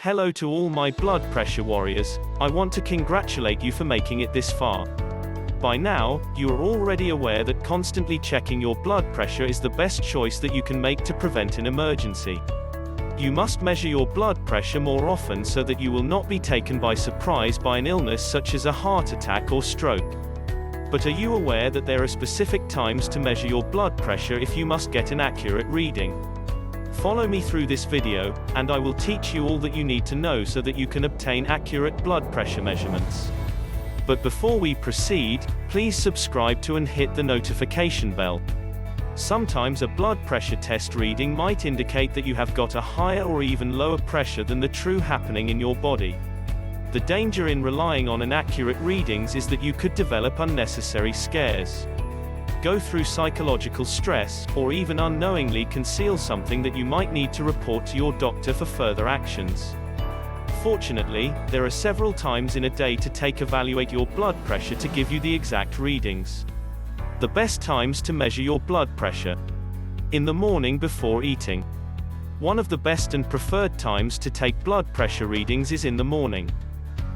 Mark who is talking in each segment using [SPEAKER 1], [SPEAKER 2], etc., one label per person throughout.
[SPEAKER 1] Hello to all my blood pressure warriors, I want to congratulate you for making it this far. By now, you are already aware that constantly checking your blood pressure is the best choice that you can make to prevent an emergency. You must measure your blood pressure more often so that you will not be taken by surprise by an illness such as a heart attack or stroke. But are you aware that there are specific times to measure your blood pressure if you must get an accurate reading? Follow me through this video, and I will teach you all that you need to know so that you can obtain accurate blood pressure measurements. But before we proceed, please subscribe to and hit the notification bell. Sometimes a blood pressure test reading might indicate that you have got a higher or even lower pressure than the true happening in your body. The danger in relying on inaccurate readings is that you could develop unnecessary scares, go through psychological stress, or even unknowingly conceal something that you might need to report to your doctor for further actions. Fortunately, there are several times in a day to evaluate your blood pressure to give you the exact readings. The best times to measure your blood pressure: in the morning before eating. One of the best and preferred times to take blood pressure readings is in the morning.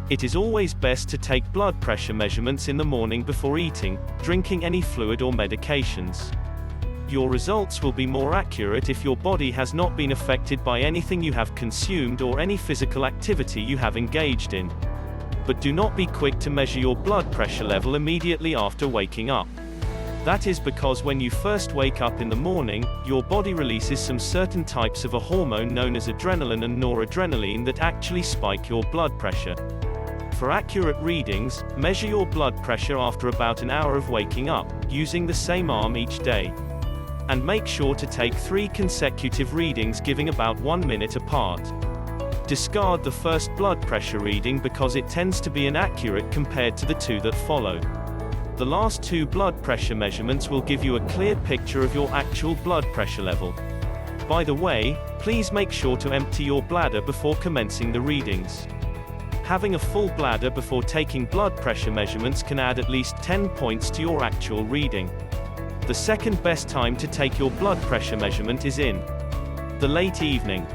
[SPEAKER 1] It is always best to take blood pressure measurements in the morning before eating, drinking any fluid or medications. Your results will be more accurate if your body has not been affected by anything you have consumed or any physical activity you have engaged in. But do not be quick to measure your blood pressure level immediately after waking up. That is because when you first wake up in the morning, your body releases some certain types of a hormone known as adrenaline and noradrenaline that actually spike your blood pressure. For accurate readings, measure your blood pressure after about an hour of waking up, using the same arm each day. And make sure to take 3 consecutive readings giving about 1 minute apart. Discard the first blood pressure reading because it tends to be inaccurate compared to the 2 that follow. The last 2 blood pressure measurements will give you a clear picture of your actual blood pressure level. By the way, please make sure to empty your bladder before commencing the readings. Having a full bladder before taking blood pressure measurements can add at least 10 points to your actual reading. The second best time to take your blood pressure measurement is in the late evening.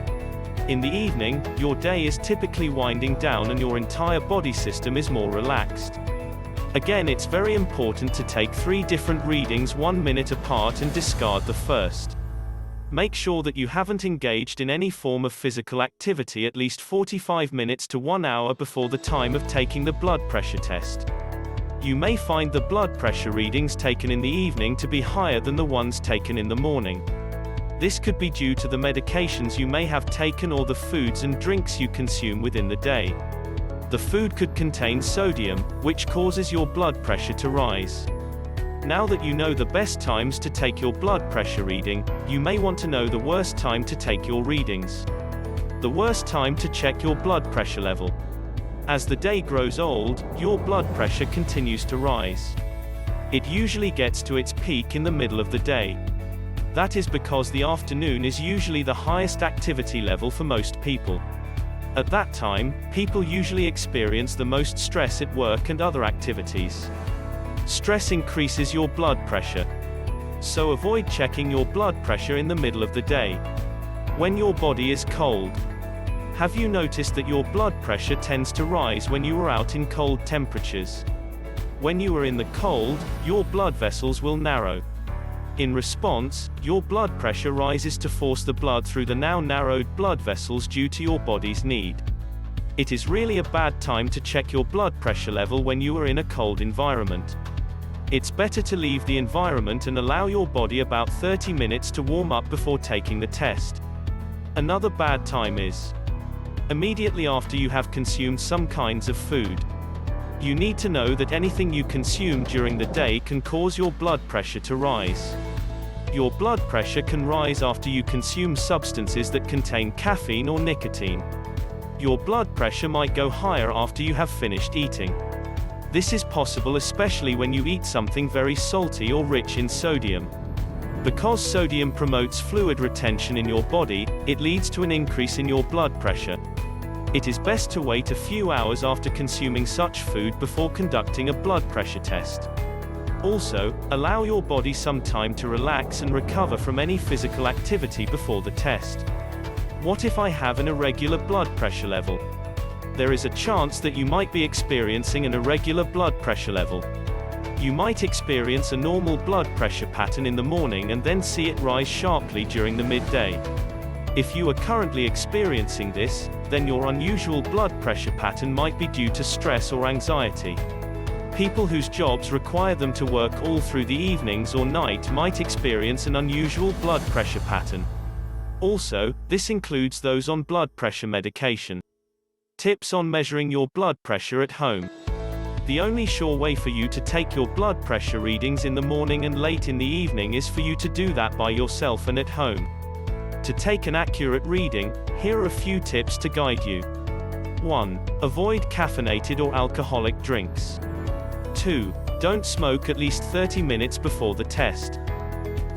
[SPEAKER 1] In the evening, your day is typically winding down and your entire body system is more relaxed. Again, it's very important to take 3 different readings 1 minute apart and discard the first. Make sure that you haven't engaged in any form of physical activity at least 45 minutes to 1 hour before the time of taking the blood pressure test. You may find the blood pressure readings taken in the evening to be higher than the ones taken in the morning. This could be due to the medications you may have taken or the foods and drinks you consume within the day. The food could contain sodium, which causes your blood pressure to rise. Now that you know the best times to take your blood pressure reading, you may want to know the worst time to take your readings. The worst time to check your blood pressure level. As the day grows old, your blood pressure continues to rise. It usually gets to its peak in the middle of the day. That is because the afternoon is usually the highest activity level for most people. At that time, people usually experience the most stress at work and other activities. Stress increases your blood pressure. So avoid checking your blood pressure in the middle of the day. When your body is cold. Have you noticed that your blood pressure tends to rise when you are out in cold temperatures? When you are in the cold, your blood vessels will narrow. In response, your blood pressure rises to force the blood through the now narrowed blood vessels due to your body's need. It is really a bad time to check your blood pressure level when you are in a cold environment. It's better to leave the environment and allow your body about 30 minutes to warm up before taking the test. Another bad time is immediately after you have consumed some kinds of food. You need to know that anything you consume during the day can cause your blood pressure to rise. Your blood pressure can rise after you consume substances that contain caffeine or nicotine. Your blood pressure might go higher after you have finished eating. This is possible especially when you eat something very salty or rich in sodium. Because sodium promotes fluid retention in your body, it leads to an increase in your blood pressure. It is best to wait a few hours after consuming such food before conducting a blood pressure test. Also, allow your body some time to relax and recover from any physical activity before the test. What if I have an irregular blood pressure level? There is a chance that you might be experiencing an irregular blood pressure level. You might experience a normal blood pressure pattern in the morning and then see it rise sharply during the midday. If you are currently experiencing this, then your unusual blood pressure pattern might be due to stress or anxiety. People whose jobs require them to work all through the evenings or night might experience an unusual blood pressure pattern. Also, this includes those on blood pressure medication. Tips on measuring your blood pressure at home. The only sure way for you to take your blood pressure readings in the morning and late in the evening is for you to do that by yourself and at home. To take an accurate reading, here are a few tips to guide you. 1. Avoid caffeinated or alcoholic drinks. 2. Don't smoke at least 30 minutes before the test.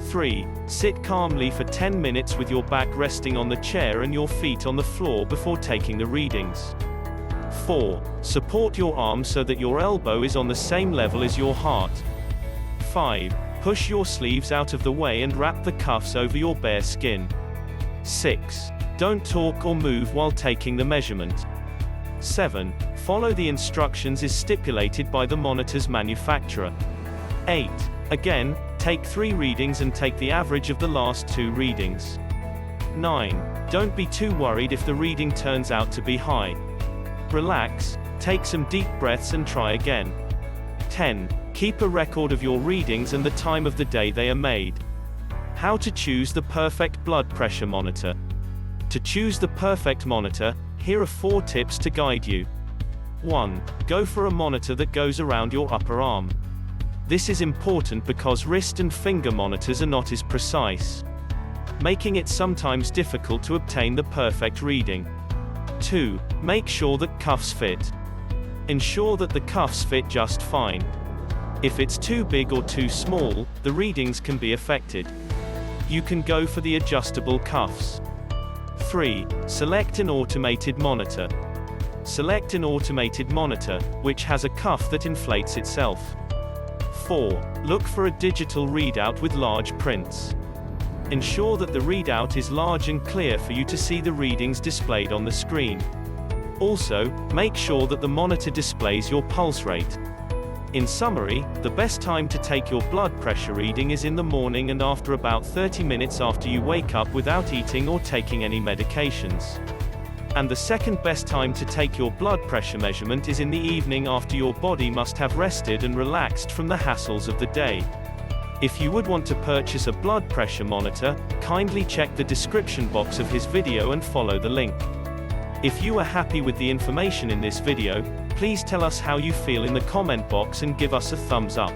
[SPEAKER 1] 3. Sit calmly for 10 minutes with your back resting on the chair and your feet on the floor before taking the readings. 4. Support your arm so that your elbow is on the same level as your heart. 5. Push your sleeves out of the way and wrap the cuffs over your bare skin. 6. Don't talk or move while taking the measurement. 7. Follow the instructions as stipulated by the monitor's manufacturer. 8. Again, take 3 readings and take the average of the last 2 readings. 9. Don't be too worried if the reading turns out to be high. Relax, take some deep breaths and try again. 10. Keep a record of your readings and the time of the day they are made. How to choose the perfect blood pressure monitor. To choose the perfect monitor, here are 4 tips to guide you. 1. Go for a monitor that goes around your upper arm. This is important because wrist and finger monitors are not as precise, making it sometimes difficult to obtain the perfect reading. 2. Make sure that cuffs fit. Ensure that the cuffs fit just fine. If it's too big or too small, the readings can be affected. You can go for the adjustable cuffs. 3. Select an automated monitor. Select an automated monitor, which has a cuff that inflates itself. 4. Look for a digital readout with large prints. Ensure that the readout is large and clear for you to see the readings displayed on the screen. Also, make sure that the monitor displays your pulse rate. In summary, the best time to take your blood pressure reading is in the morning and after about 30 minutes after you wake up without eating or taking any medications. And the second best time to take your blood pressure measurement is in the evening after your body must have rested and relaxed from the hassles of the day. If you would want to purchase a blood pressure monitor, kindly check the description box of his video and follow the link. If you are happy with the information in this video, please tell us how you feel in the comment box and give us a thumbs up.